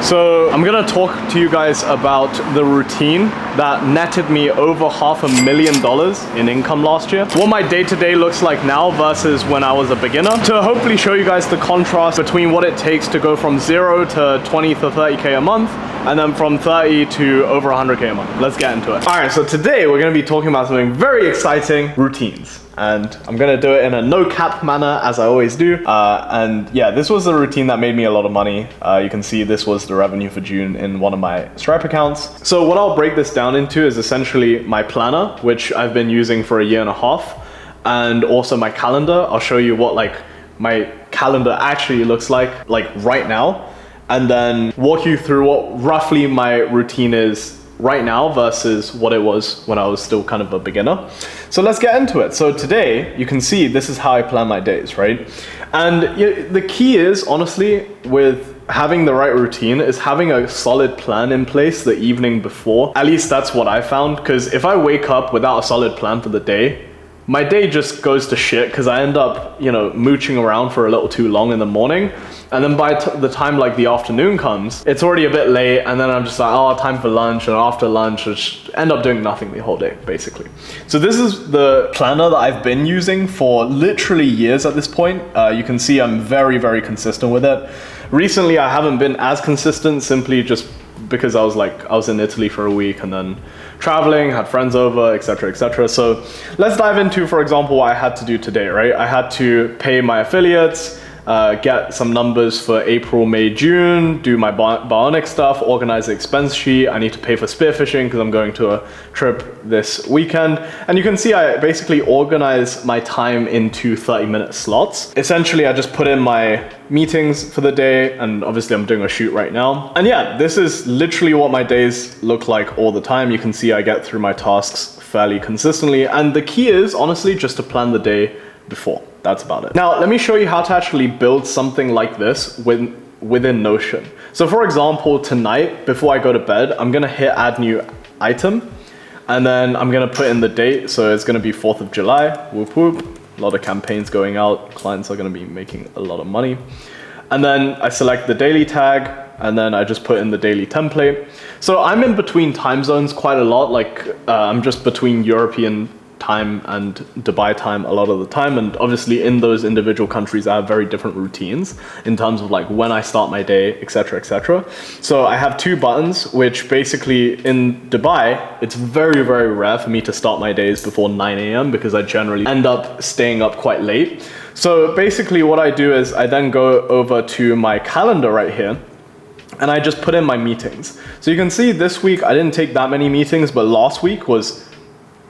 So I'm gonna talk to you guys about the routine that netted me over $500,000 in income last year. What my day-to-day looks like now versus when I was a beginner, to hopefully show you guys the contrast between what it takes to go from 0 to 20 to 30K a month, and then from 30 to over 100K a month. Let's get into it. All right, so today we're gonna be talking about something very exciting, routines. And I'm gonna do it in a no cap manner, as I always do. And yeah, this was the routine that made me a lot of money. You can see this was the revenue for June in one of my Stripe accounts. So what I'll break this down into is essentially my planner, which I've been using for a year and a half, and also my calendar. I'll show you what like my calendar actually looks like right now, and then walk you through what roughly my routine is right now versus what it was when I was still kind of a beginner. So let's get into it. So today, you can see this is how I plan my days, right? And the key is, honestly, with having the right routine is having a solid plan in place the evening before. At least that's what I found, because if I wake up without a solid plan for the day, my day just goes to shit because I end up, mooching around for a little too long in the morning. And then by the time like the afternoon comes, it's already a bit late. And then I'm just like, oh, time for lunch. And after lunch, I just end up doing nothing the whole day, basically. So this is the planner that I've been using for literally years at this point. You can see I'm very, very consistent with it. Recently, I haven't been as consistent simply just because I was in Italy for a week and then traveling, had friends over, etc., etc. So let's dive into, for example, what I had to do today, right? I had to pay my affiliates, get some numbers for April, May, June, do my Bionic stuff, organize the expense sheet. I need to pay for spearfishing because I'm going to a trip this weekend. And you can see I basically organize my time into 30-minute slots. Essentially, I just put in my meetings for the day, and obviously I'm doing a shoot right now. And yeah, this is literally what my days look like all the time. You can see I get through my tasks fairly consistently. And the key is, honestly, just to plan the day before. That's about it. Now, let me show you how to actually build something like this within Notion. So for example, tonight, before I go to bed, I'm gonna hit add new item, and then I'm gonna put in the date. So it's gonna be 4th of July, whoop whoop. A lot of campaigns going out. Clients are gonna be making a lot of money. And then I select the daily tag, and then I just put in the daily template. So I'm in between time zones quite a lot. I'm just between European time and Dubai time a lot of the time, and obviously in those individual countries I have very different routines in terms of like when I start my day, etc., etc. So I have two buttons, which basically in Dubai it's very, very rare for me to start my days before 9 a.m. because I generally end up staying up quite late. So basically what I do is I then go over to my calendar right here, and I just put in my meetings. So you can see this week I didn't take that many meetings, but last week was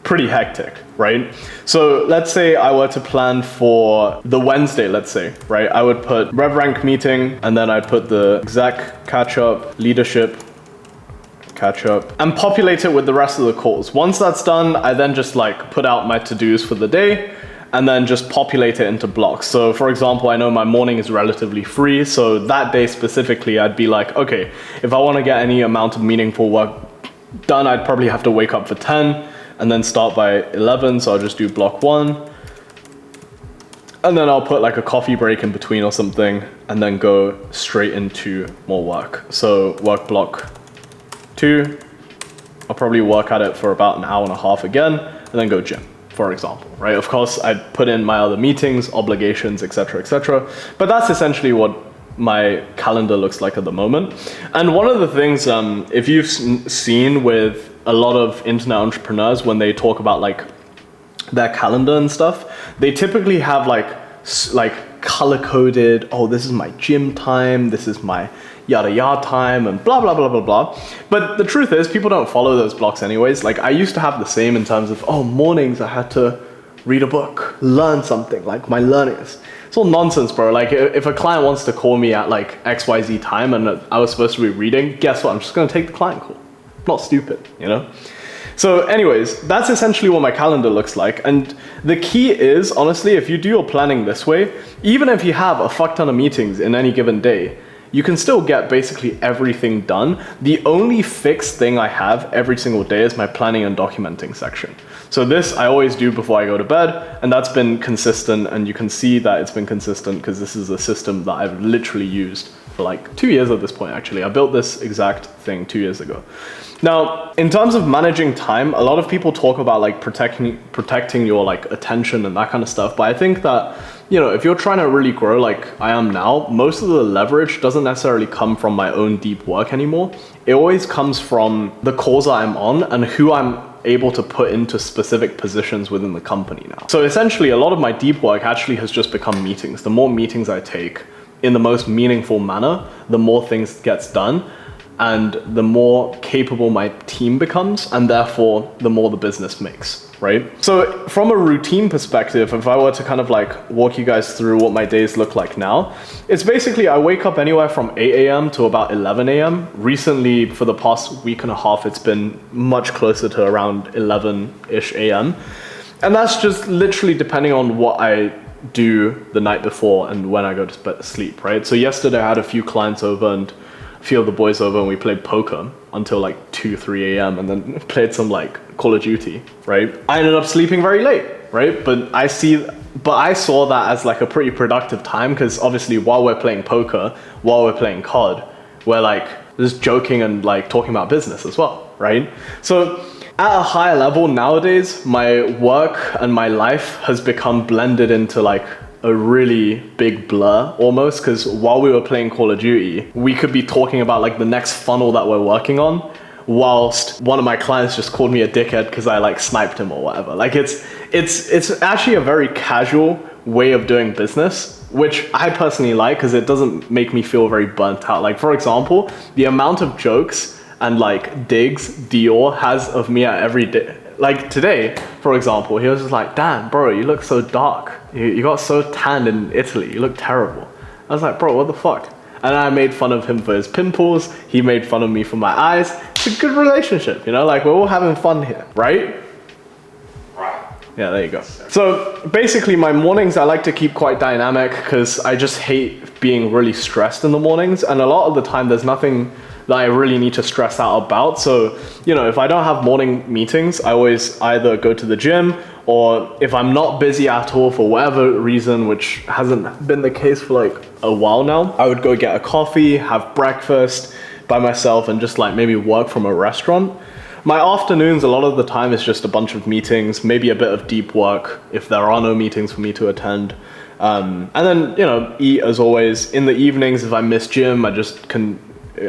pretty hectic, right? So let's say I were to plan for the Wednesday, let's say, right? I would put RevRank meeting, and then I'd put the exec catch up, leadership catch up, and populate it with the rest of the calls. Once that's done, I then just put out my to-dos for the day, and then just populate it into blocks. So for example, I know my morning is relatively free. So that day specifically, I'd be like, okay, if I want to get any amount of meaningful work done, I'd probably have to wake up for 10 and then start by 11. So I'll just do block 1. And then I'll put like a coffee break in between or something, and then go straight into more work. So work block 2, I'll probably work at it for about an hour and a half again, and then go gym, for example, right? Of course, I'd put in my other meetings, obligations, etc., etc. But that's essentially what my calendar looks like at the moment. And one of the things, if you've seen with a lot of internet entrepreneurs, when they talk about their calendar and stuff, they typically have like color coded, oh, this is my gym time, this is my yada yada time, and blah blah blah blah blah. But the truth is, people don't follow those blocks anyways. I used to have the same in terms of, oh, mornings I had to read a book, learn something, like my learnings. It's all nonsense, bro. If a client wants to call me at XYZ time and I was supposed to be reading, guess what? I'm just gonna take the client call. I'm not stupid, So anyways, that's essentially what my calendar looks like. And the key is, honestly, if you do your planning this way, even if you have a fuck ton of meetings in any given day, you can still get basically everything done. The only fixed thing I have every single day is my planning and documenting section. So this I always do before I go to bed, and that's been consistent, and you can see that it's been consistent because this is a system that I've literally used for like 2 years at this point, actually. I built this exact thing 2 years ago. Now, in terms of managing time, a lot of people talk about like protecting your like attention and that kind of stuff. But I think that, you know, if you're trying to really grow like I am now, most of the leverage doesn't necessarily come from my own deep work anymore. It always comes from the cause I'm on and who I'm able to put into specific positions within the company now. So essentially, a lot of my deep work actually has just become meetings. The more meetings I take in the most meaningful manner, the more things gets done, and the more capable my team becomes, and therefore the more the business makes, right? So from a routine perspective, if I were to kind of like walk you guys through what my days look like now, it's basically I wake up anywhere from 8 a.m. to about 11 a.m. Recently, for the past week and a half, it's been much closer to around 11-ish a.m. And that's just literally depending on what I do the night before and when I go to sleep, right? So yesterday I had a few clients over and a few of the boys over, and we played poker until like 2-3 a.m. and then played some like Call of Duty, right? I ended up sleeping very late, right? But I saw that as like a pretty productive time, because obviously while we're playing poker, while we're playing COD, we're like just joking and like talking about business as well, right? So at a higher level nowadays, my work and my life has become blended into like a really big blur almost, because while we were playing Call of Duty, we could be talking about like the next funnel that we're working on, whilst one of my clients just called me a dickhead because I like sniped him or whatever. Like it's actually a very casual way of doing business, which I personally like because it doesn't make me feel very burnt out. Like for example, the amount of jokes and like digs Dior has of me at every day. Like today, for example, he was just like, "Dan, bro, you look so dark. You got so tanned in Italy. You look terrible." I was like, "Bro, what the fuck?" And I made fun of him for his pimples. He made fun of me for my eyes. It's a good relationship, you know? Like, we're all having fun here, right? Yeah, there you go. So basically my mornings, I like to keep quite dynamic because I just hate being really stressed in the mornings. And a lot of the time there's nothing that I really need to stress out about. So, you know, if I don't have morning meetings, I always either go to the gym, or if I'm not busy at all for whatever reason, which hasn't been the case for like a while now, I would go get a coffee, have breakfast by myself, and just like maybe work from a restaurant. My afternoons, a lot of the time, is just a bunch of meetings, maybe a bit of deep work if there are no meetings for me to attend. And then, you know, eat as always. In the evenings, if I miss gym,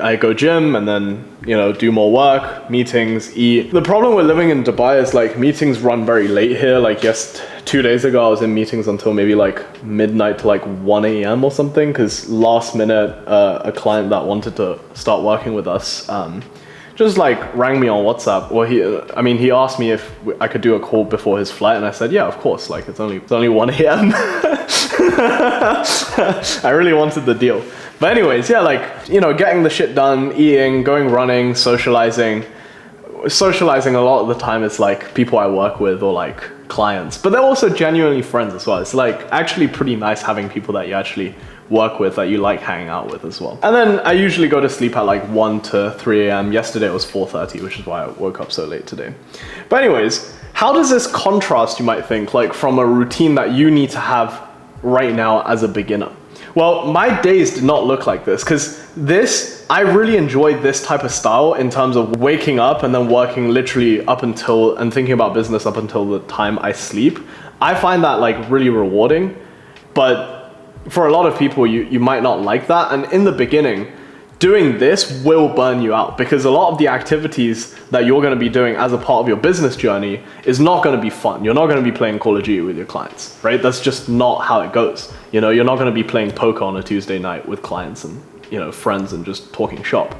I go gym and then, you know, do more work, meetings, eat. The problem with living in Dubai is like meetings run very late here. Like 2 days ago, I was in meetings until maybe like midnight to like 1 a.m. or something, because last minute, a client that wanted to start working with us, just like rang me on WhatsApp. Well, he asked me if I could do a call before his flight, and I said, yeah, of course. Like it's only 1 a.m. I really wanted the deal. But anyways, yeah, like, you know, getting the shit done, eating, going running, socializing a lot of the time is like people I work with or like clients, but they're also genuinely friends as well. It's like actually pretty nice having people that you actually work with, that you like hanging out with as well. And then I usually go to sleep at like 1 to 3 a.m. Yesterday it was 4:30, which is why I woke up so late today. But anyways, how does this contrast, you might think, like from a routine that you need to have right now as a beginner? Well, my days did not look like this, because I really enjoyed this type of style in terms of waking up and then working literally up until, and thinking about business up until the time I sleep. I find that like really rewarding, but for a lot of people, you might not like that. And in the beginning, doing this will burn you out, because a lot of the activities that you're going to be doing as a part of your business journey is not going to be fun. You're not going to be playing Call of Duty with your clients, right? That's just not how it goes. You know, you're not going to be playing poker on a Tuesday night with clients and, you know, friends and just talking shop.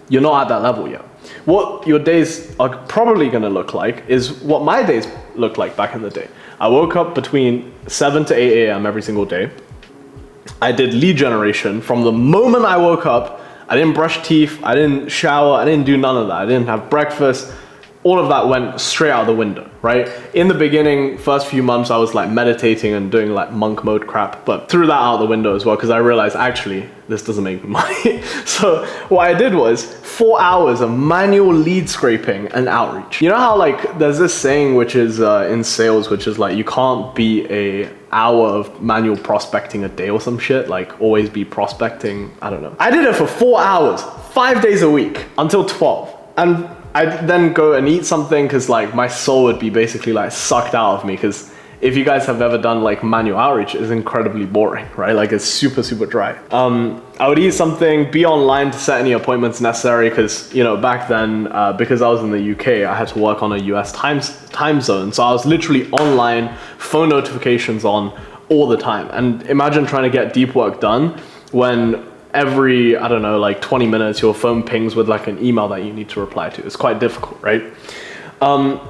You're not at that level yet. What your days are probably going to look like is what my days looked like back in the day. I woke up between 7 to 8 a.m. every single day. I did lead generation from the moment I woke up. I didn't brush teeth, I didn't shower, I didn't do none of that. I didn't have breakfast, all of that went straight out the window, right? In the beginning, first few months, I was like meditating and doing like monk mode crap, but threw that out the window as well because I realized actually this doesn't make me money. So what I did was 4 hours of manual lead scraping and outreach. You know how like there's this saying which is in sales, which is like you can't be a hour of manual prospecting a day or some shit, like always be prospecting, I don't know. I did it for 4 hours, 5 days a week until 12. And I'd then go and eat something because like my soul would be basically like sucked out of me, because if you guys have ever done like manual outreach, it's incredibly boring, right? Like it's super, super dry. I would eat something, be online to set any appointments necessary because, you know, back then, because I was in the UK, I had to work on a US time zone. So I was literally online, phone notifications on all the time. And imagine trying to get deep work done when every, I don't know, like 20 minutes, your phone pings with like an email that you need to reply to. It's quite difficult, right?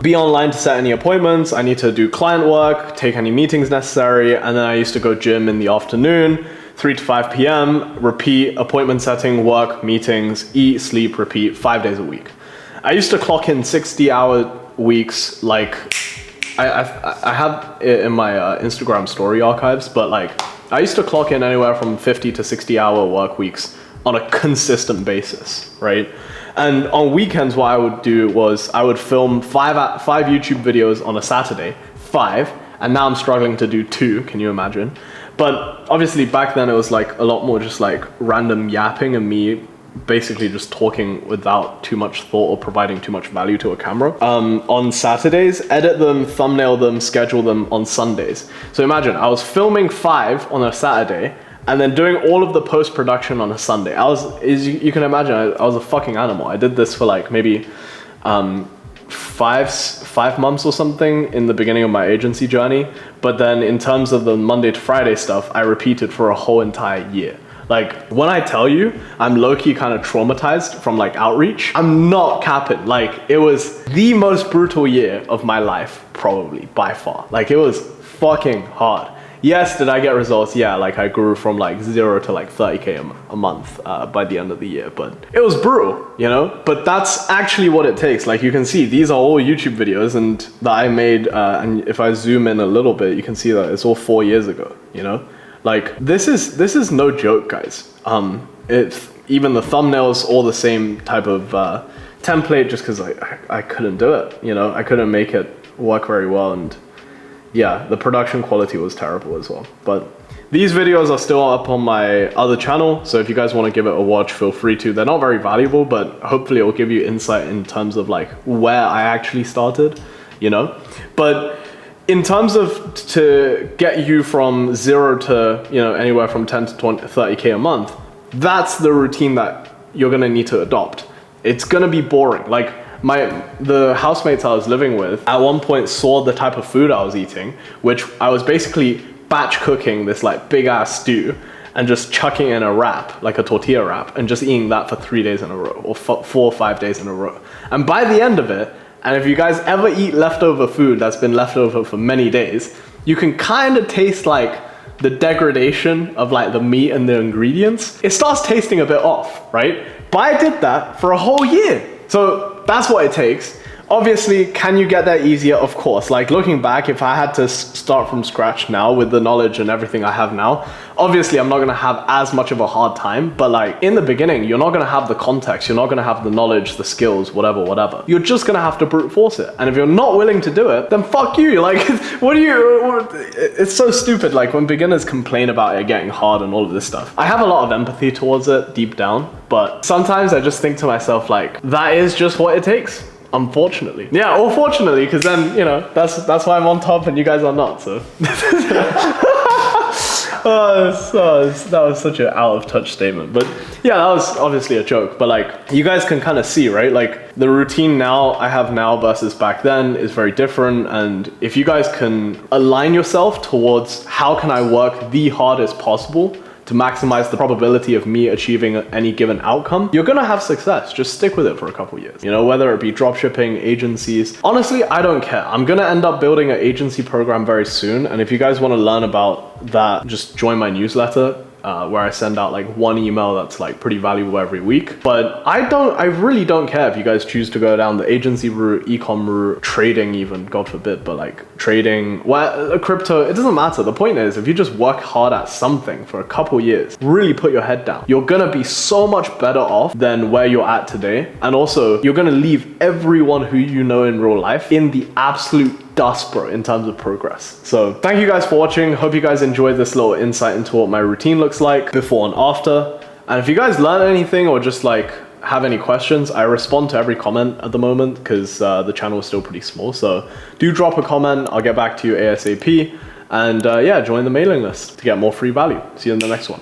Be online to set any appointments. I need to do client work, take any meetings necessary. And then I used to go gym in the afternoon, 3 to 5 p.m., repeat appointment setting, work, meetings, eat, sleep, repeat 5 days a week. I used to clock in 60-hour weeks. Like I have it in my Instagram story archives, but like I used to clock in anywhere from 50 to 60-hour work weeks on a consistent basis, right? And on weekends, what I would do was I would film five YouTube videos on a Saturday, 5, and now I'm struggling to do 2, can you imagine? But obviously back then it was like a lot more just like random yapping and me basically just talking without too much thought or providing too much value to a camera. On Saturdays, edit them, thumbnail them, schedule them on Sundays. So imagine I was filming 5 on a Saturday and then doing all of the post-production on a Sunday. As you can imagine, I was a fucking animal. I did this for like maybe 5 months or something in the beginning of my agency journey. But then in terms of the Monday to Friday stuff, I repeated for a whole entire year. Like when I tell you I'm low-key kind of traumatized from like outreach, I'm not capping. Like it was the most brutal year of my life, probably by far. Like it was fucking hard. Yes, did I get results? Yeah, like I grew from like 0 to like 30K a month by the end of the year, but it was brutal, you know? But that's actually what it takes. Like you can see, these are all YouTube videos and that I made, and if I zoom in a little bit, you can see that it's all 4 years ago, you know? Like this is no joke, guys. It's even the thumbnails, all the same type of template, just because I couldn't do it, you know? I couldn't make it work very well, and yeah, the production quality was terrible as well. But these videos are still up on my other channel, so if you guys want to give it a watch, feel free to. They're not very valuable, but hopefully it will give you insight in terms of like where I actually started, you know? But in terms of to get you from 0 to, you know, anywhere from 10 to 20, 30K a month, that's the routine that you're gonna need to adopt. It's gonna be boring. Like the housemates I was living with at one point saw the type of food I was eating, which I was basically batch cooking this like big ass stew and just chucking in a wrap, like a tortilla wrap, and just eating that for 3 days in a row or 4 or 5 days in a row. And by the end of it, and if you guys ever eat leftover food that's been left over for many days, you can kind of taste like the degradation of like the meat and the ingredients. It starts tasting a bit off, right? But I did that for a whole year. So that's what it takes. Obviously, can you get there easier? Of course. Like looking back, if I had to start from scratch now with the knowledge and everything I have now, obviously I'm not gonna have as much of a hard time, but like in the beginning, you're not gonna have the context, you're not gonna have the knowledge, the skills, whatever. You're just gonna have to brute force it. And if you're not willing to do it, then fuck you. Like, it's so stupid. Like when beginners complain about it getting hard and all of this stuff. I have a lot of empathy towards it deep down, but sometimes I just think to myself like, that is just what it takes. Unfortunately. Yeah, or fortunately, because then, you know, that's why I'm on top and you guys are not, so. That was such an out of touch statement. But yeah, that was obviously a joke. But like, you guys can kind of see, right? Like the routine I have now versus back then is very different. And if you guys can align yourself towards how can I work the hardest possible to maximize the probability of me achieving any given outcome, you're gonna have success. Just stick with it for a couple years. You know, whether it be dropshipping, agencies. Honestly, I don't care. I'm gonna end up building an agency program very soon. And if you guys wanna learn about that, just join my newsletter. where I send out like one email that's like pretty valuable every week. But I really don't care if you guys choose to go down the agency route, e-com route, trading even, God forbid, but like trading, well, crypto, it doesn't matter. The point is, if you just work hard at something for a couple years, really put your head down, you're gonna be so much better off than where you're at today. And also, you're gonna leave everyone who you know in real life in the absolute dust, bro, in terms of progress. So thank you guys for watching. Hope you guys enjoyed this little insight into what my routine looks like before and after. And if you guys learn anything or just like have any questions, I respond to every comment at the moment because the channel is still pretty small. So do drop a comment. I'll get back to you ASAP. And yeah, join the mailing list to get more free value. See you in the next one.